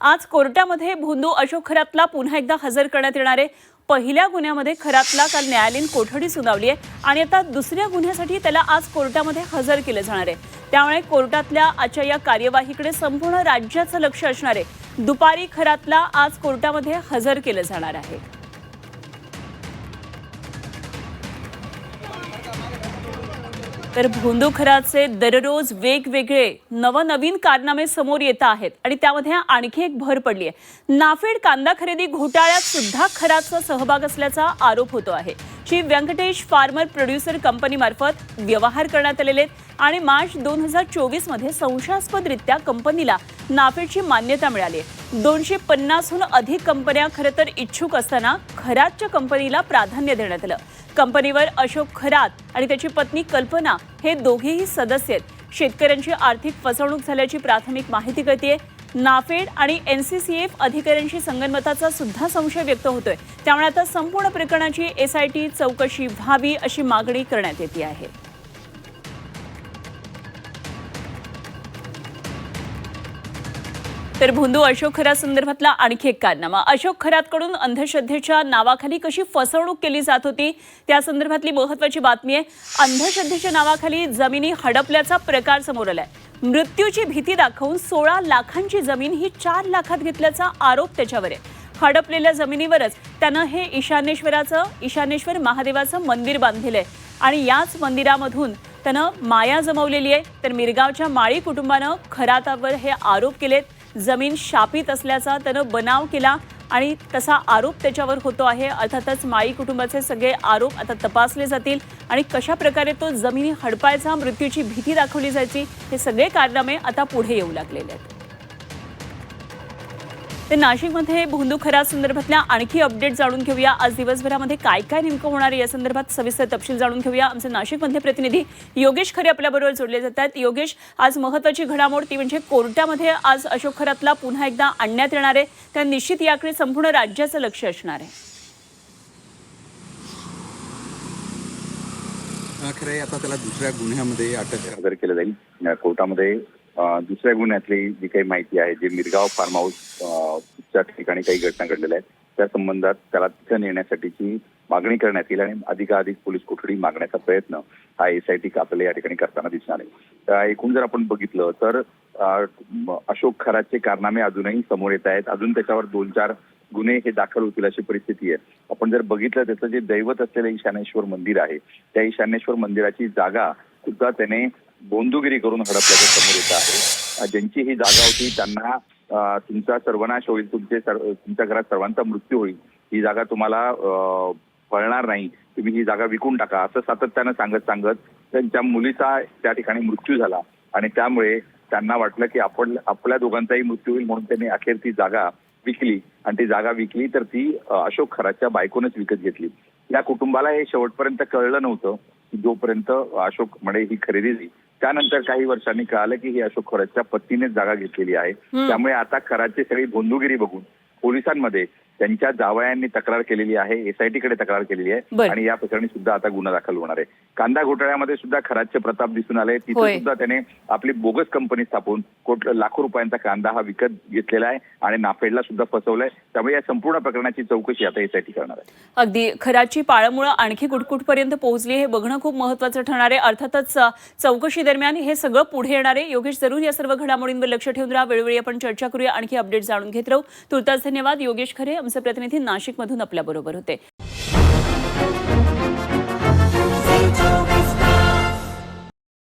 आज कोर्टामध्ये भोंदू अशोक खरातला पुन्हा एकदा हजर करण्यात येणार आहे। पहिल्या गुन्ह्यामध्ये खरातला काल न्यायालयीन कोठडी सुनावली आहे आणि आता दुसऱ्या गुन्ह्यासाठी त्याला आज कोर्टामध्ये हजर केलं जाणार आहे। त्यामुळे कोर्टातल्या आजच्या या कार्यवाहीकडे संपूर्ण राज्याचं लक्ष असणार आहे। दुपारी खरातला आज कोर्टामध्ये हजर केलं जाणार आहे। तर भोंदू खरातचे दररोज वेगवेगळे नवनवीन कारनामे समोर येत आहेत आणि त्यामध्ये आणखी एक भर पडली आहे। नाफेड कांदा खरेदी घोटाळ्यात सुद्धा खरातचा सहभाग असल्याचा आरोप होतो आहे। Shri Venkatesh farmer producer company मार्फत व्यवहार करण्यात आलेले आणि मार्च 2024 मध्ये संशयास्पदरित्या कंपनीला नाफेडची मान्यता मिळाली। 250हून अधिक कंपन्या खरं तर इच्छुक असताना खरातच्या कंपनीला प्राधान्य देण्यात आलं। कंपनीवर अशोक खरात आणि त्याची पत्नी कल्पना हे दोघेही सदस्य आहेत। शेतकऱ्यांची आर्थिक फसवणूक झाल्याची प्राथमिक माहिती कळतेय। नाफेड आणि NCCF अधिकाऱ्यांशी संगनमताचा सुद्धा संशय व्यक्त होतोय। त्यामुळे आता संपूर्ण प्रकरणाची SIT चौकशी व्हावी अशी मागणी करण्यात येते आहे। तर भोंदू अशोक खरात संदर्भातला आणखी एक कारनामा। अशोक खरातकडून अंधश्रद्धेच्या नावाखाली कशी फसवणूक केली जात होती त्या संदर्भातली महत्त्वाची बातमी आहे। अंधश्रद्धेच्या नावाखाली जमिनी हडपल्याचा प्रकार समोर आलाय। मृत्यूची भीती दाखवून 16 लाखांची जमीन ही 4 लाखात घेतल्याचा आरोप त्याच्यावर आहे। हडपलेल्या जमिनीवरच त्यानं हे ईशानेश्वर महादेवाचं मंदिर बांधलेलं आहे आणि याच मंदिरामधून त्यानं माया जमवलेली आहे। तर मिरगावच्या माळी कुटुंबानं खरातावर हे आरोप केलेत। जमीन शापित असल्याचा त्यानं बनाव केला आणि तसा आरोप त्याच्यावर होतो आहे। अर्थातच माळी कुटुंबाचे सगळे आरोप आता तपासले जातील आणि कशा प्रकारे तो जमिनी हडपायचा, मृत्यूची भीती दाखवली जायची, हे सगळे कारनामे आता पुढे येऊ लागलेले आहेत। तर नाशिकमध्ये भोंदू खरात संदर्भातल्या आणखी अपडेट जाणून घेऊया। आज दिवसभरामध्ये काय काय नेमकं होणार आहे या संदर्भात सविस्तर तपशील जाणून घेऊया। आमचे नाशिकमधले प्रतिनिधी योगेश खरे आपल्याबरोबर जोडले जात आहेत। योगेश, आज महत्त्वाची घडामोड ती म्हणजे कोर्टामध्ये आज अशोक खरातला पुन्हा एकदा आणण्यात येणार आहे। त्या निश्चित याकडे संपूर्ण राज्याचं लक्ष असणार आहे। खरं आता त्याला दुसऱ्या गुन्ह्यामध्ये अटक हजर केलं जाईल कोर्टामध्ये। दुसऱ्या गुन्ह्यातली जी काही माहिती आहे, जे मिरगाव फार्म हाऊसच्या ठिकाणी काही घटना घडलेल्या आहेत त्या संबंधात त्याला तिथं नेण्यासाठीची मागणी करण्यात येईल आणि अधिकाधिक पोलीस कोठडी मागण्याचा प्रयत्न हा SIT आपल्याला या ठिकाणी करताना दिसणार आहे। एकूण जर आपण बघितलं तर अशोक खरातचे कारनामे अजूनही समोर येत आहेत। अजून त्याच्यावर 2-4 गुन्हे हे दाखल होतील अशी परिस्थिती आहे। आपण जर बघितलं त्याचं जे दैवत असलेलं ईशानेश्वर मंदिर आहे, त्या ईशानेश्वर मंदिराची जागा सुद्धा त्याने बोंदुगिरी करून हडपल्याचं समोर येत आहे। ज्यांची ही जागा होती त्यांना तुमचा सर्वनाश होईल, तुमच्या घरात सर्वांचा मृत्यू होईल, ही जागा तुम्हाला फळणार नाही, तुम्ही ही जागा विकून टाका, असं सातत्यानं सांगत त्यांच्या मुलीचा त्या ठिकाणी मृत्यू झाला आणि त्यामुळे त्यांना वाटलं की आपल्या दोघांचाही मृत्यू होईल, म्हणून त्यांनी अखेर ती जागा विकली आणि ती जागा विकली तर ती अशोक खरातच्या बायकोनच विकत घेतली। या कुटुंबाला हे शेवटपर्यंत कळलं नव्हतं की जोपर्यंत अशोक म्हणे ही खरेदी झाली, त्यानंतर काही वर्षांनी कळालं की ही अशोक खरातच्या पत्नीने जागा घेतलेली आहे। त्यामुळे आता खरातची सगळी भोंदूगिरी बघून पोलिसांमध्ये त्यांच्या जावयांनी तक्रार केलेली आहे, SIT कडे तक्रार केलेली आहे आणि या प्रकरणी सुद्धा आता गुन्हा दाखल होणार आहे। कांदा घोटाळ्यामध्ये सुद्धा खरातचे प्रताप दिसून आले। तिथे सुद्धा त्याने आपली बोगस कंपनी स्थापून लाखो रुपयांचा कांदा हा विकत घेतलेला आहे आणि नाफेडला सुद्धा फसवलंय। त्यामुळे या संपूर्ण प्रकरणाची चौकशी आता SIT करणार आहे। अगदी खरातची पाळमुळं आणखी कुठकुठपर्यंत पोहोचली हे बघणं खूप महत्त्वाचं ठरणार आहे। अर्थातच चौकशी दरम्यान हे सगळं पुढे येणार आहे। योगेश, जरूर या सर्व घडामोडींवर लक्ष ठेवून राहा। वेळोवेळी आपण चर्चा करूया, आणखी अपडेट जाणून घेत राहू। तुर्तास धन्यवाद। योगेश खरे आमचे प्रतिनिधी नाशिकमधून आपल्याबरोबर होते।